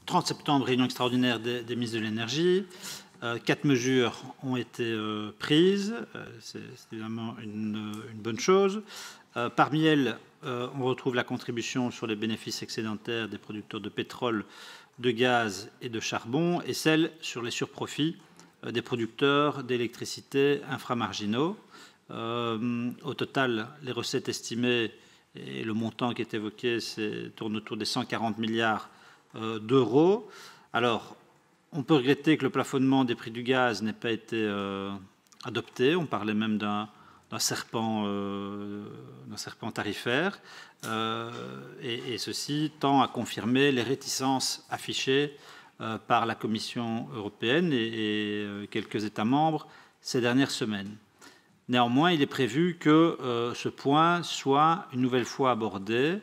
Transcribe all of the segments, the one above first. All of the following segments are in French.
30 septembre, réunion extraordinaire des ministres de l'énergie. 4 mesures ont été prises. C'est évidemment une bonne chose. Parmi elles, on retrouve la contribution sur les bénéfices excédentaires des producteurs de pétrole, de gaz et de charbon, et celle sur les surprofits des producteurs d'électricité inframarginaux. Au total, les recettes estimées et le montant qui est évoqué tourne autour des 140 milliards d'euros. Alors, on peut regretter que le plafonnement des prix du gaz n'ait pas été adopté. On parlait même d'un serpent tarifaire. Et ceci tend à confirmer les réticences affichées par la Commission européenne et quelques États membres ces dernières semaines. Néanmoins, il est prévu que ce point soit une nouvelle fois abordé.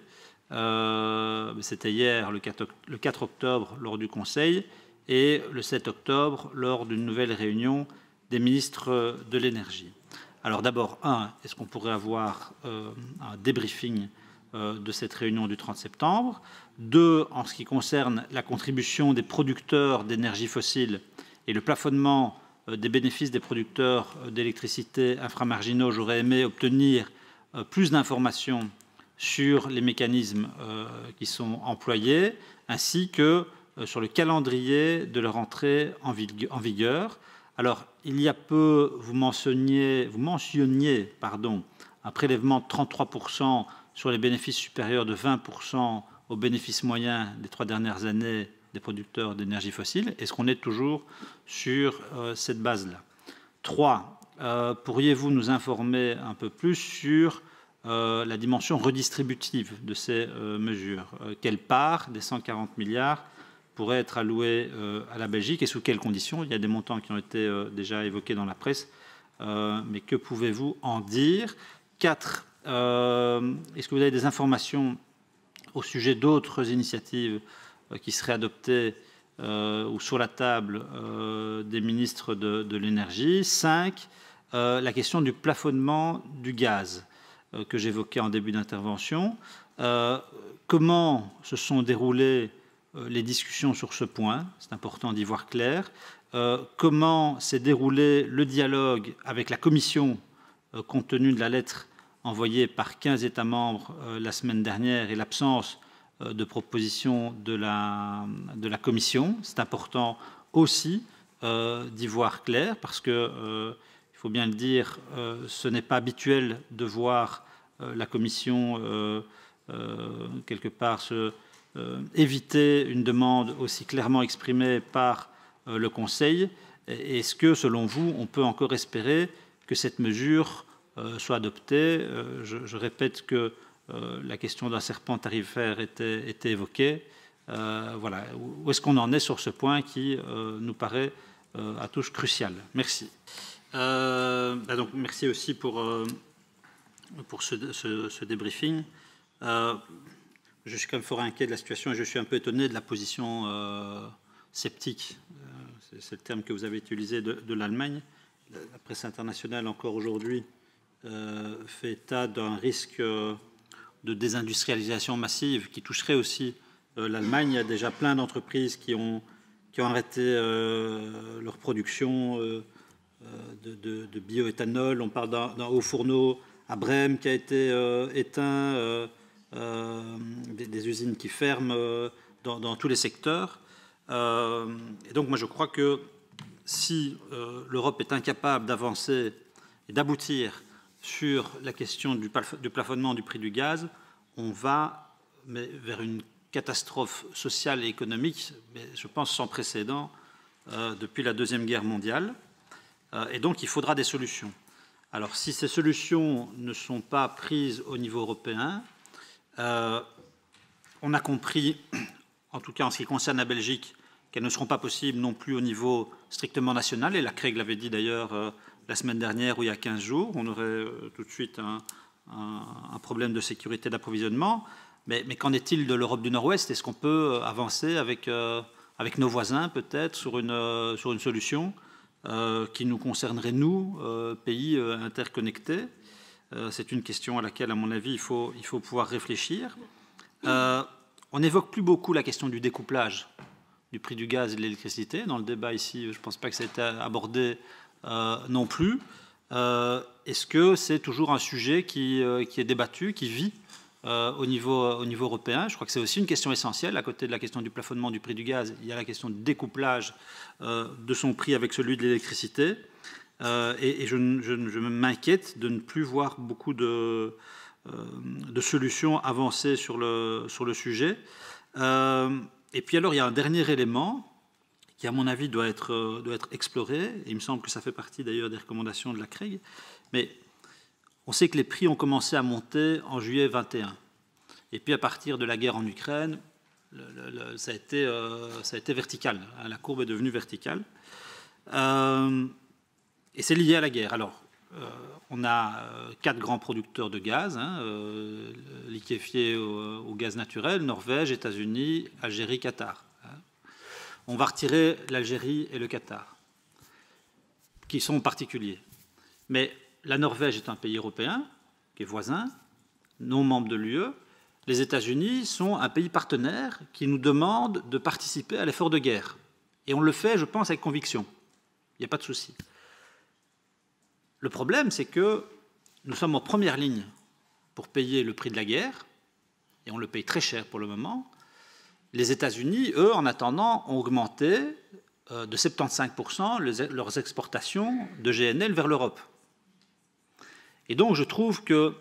C'était hier, le 4 octobre, lors du Conseil, et le 7 octobre, lors d'une nouvelle réunion des ministres de l'énergie. Alors d'abord, est-ce qu'on pourrait avoir un débriefing de cette réunion du 30 septembre? 2, en ce qui concerne la contribution des producteurs d'énergie fossile et le plafonnement des bénéfices des producteurs d'électricité inframarginaux, j'aurais aimé obtenir plus d'informations sur les mécanismes qui sont employés, ainsi que sur le calendrier de leur entrée en vigueur. Alors, il y a peu, vous mentionniez un prélèvement de 33% sur les bénéfices supérieurs de 20% aux bénéfices moyens des 3 dernières années des producteurs d'énergie fossile. Est-ce qu'on est toujours sur cette base-là? 3. Pourriez-vous nous informer un peu plus sur la dimension redistributive de ces mesures? Quelle part des 140 milliards pourrait être allouée à la Belgique et sous quelles conditions? Il y a des montants qui ont été déjà évoqués dans la presse, mais que pouvez-vous en dire? 4. Est-ce que vous avez des informations au sujet d'autres initiatives qui seraient adoptées ou sur la table des ministres de l'énergie? 5. La question du plafonnement du gaz que j'évoquais en début d'intervention. Comment se sont déroulées les discussions sur ce point? C'est important d'y voir clair. Comment s'est déroulé le dialogue avec la Commission compte tenu de la lettre envoyée par 15 États membres la semaine dernière et l'absence de proposition de la Commission? C'est important aussi d'y voir clair parce que, il faut bien le dire, ce n'est pas habituel de voir la Commission quelque part éviter une demande aussi clairement exprimée par le Conseil. Est-ce que, selon vous, on peut encore espérer que cette mesure soit adoptée? Je répète que la question d'un serpent tarifaire était évoquée. Voilà. Où est-ce qu'on en est sur ce point qui nous paraît à tous crucial? Merci. Donc, merci aussi pour ce débriefing. Je suis quand même fort inquiet de la situation et je suis un peu étonné de la position sceptique, c'est le terme que vous avez utilisé, de l'Allemagne. La presse internationale, encore aujourd'hui, fait état d'un risque de désindustrialisation massive qui toucherait aussi l'Allemagne. Il y a déjà plein d'entreprises qui ont arrêté leur production de bioéthanol. On parle d'un haut fourneau à Brême qui a été éteint, des usines qui ferment dans tous les secteurs. Et donc moi je crois que si l'Europe est incapable d'avancer et d'aboutir sur la question du plafonnement du prix du gaz, on va vers une catastrophe sociale et économique, mais je pense sans précédent depuis la Deuxième Guerre mondiale. Et donc il faudra des solutions. Alors si ces solutions ne sont pas prises au niveau européen, on a compris, en tout cas en ce qui concerne la Belgique, qu'elles ne seront pas possibles non plus au niveau strictement national. Et la CREG l'avait dit d'ailleurs la semaine dernière ou il y a 15 jours. On aurait tout de suite un problème de sécurité d'approvisionnement. Mais qu'en est-il de l'Europe du Nord-Ouest? Est-ce qu'on peut avancer avec nos voisins peut-être sur une solution qui nous concernerait, nous, pays interconnectés? C'est une question à laquelle, à mon avis, il faut pouvoir réfléchir. On n'évoque plus beaucoup la question du découplage du prix du gaz et de l'électricité. Dans le débat ici, je ne pense pas que ça a été abordé non plus. Est-ce que c'est toujours un sujet qui est débattu, qui vit au niveau européen? Je crois que c'est aussi une question essentielle. À côté de la question du plafonnement du prix du gaz, il y a la question du découplage de son prix avec celui de l'électricité. Et je m'inquiète de ne plus voir beaucoup de solutions avancées sur le sujet. Et puis alors, il y a un dernier élément qui, à mon avis, doit être exploré. Et il me semble que ça fait partie d'ailleurs des recommandations de la CREG. Mais on sait que les prix ont commencé à monter en juillet 2021. Et puis à partir de la guerre en Ukraine, ça a été vertical. La courbe est devenue verticale. Et c'est lié à la guerre. Alors, on a 4 grands producteurs de gaz, liquéfiés au gaz naturel: Norvège, États-Unis, Algérie, Qatar. On va retirer l'Algérie et le Qatar, qui sont particuliers. Mais la Norvège est un pays européen, qui est voisin, non membre de l'UE. Les États-Unis sont un pays partenaire qui nous demande de participer à l'effort de guerre. Et on le fait, je pense, avec conviction. Il n'y a pas de souci. Le problème, c'est que nous sommes en première ligne pour payer le prix de la guerre, et on le paye très cher pour le moment. Les États-Unis, eux, en attendant, ont augmenté de 75% leurs exportations de GNL vers l'Europe. Et donc, je trouve que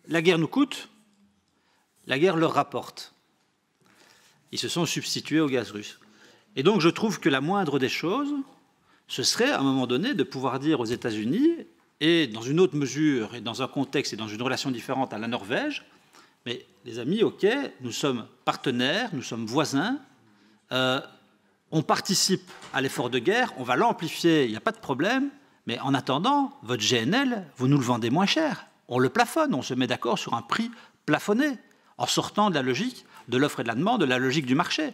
la guerre nous coûte, la guerre leur rapporte. Ils se sont substitués au gaz russe. Et donc, je trouve que la moindre des choses, ce serait, à un moment donné, de pouvoir dire aux États-Unis, et dans une autre mesure, et dans un contexte et dans une relation différente à la Norvège, mais les amis, ok, nous sommes partenaires, nous sommes voisins, on participe à l'effort de guerre, on va l'amplifier, il n'y a pas de problème, mais en attendant, votre GNL, vous nous le vendez moins cher. On le plafonne, on se met d'accord sur un prix plafonné, en sortant de la logique de l'offre et de la demande, de la logique du marché.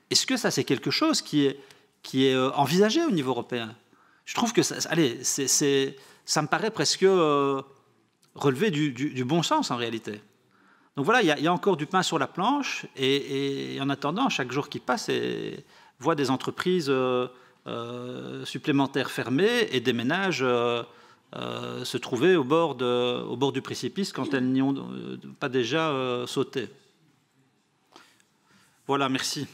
Est-ce que ça, c'est quelque chose qui est envisagé au niveau européen? Je trouve que ça me paraît presque relever du bon sens en réalité. Donc voilà, il y a encore du pain sur la planche, et en attendant, chaque jour qui passe, voit des entreprises supplémentaires fermées et des ménages se trouver au bord du précipice quand elles n'y ont pas déjà sauté. Voilà, merci.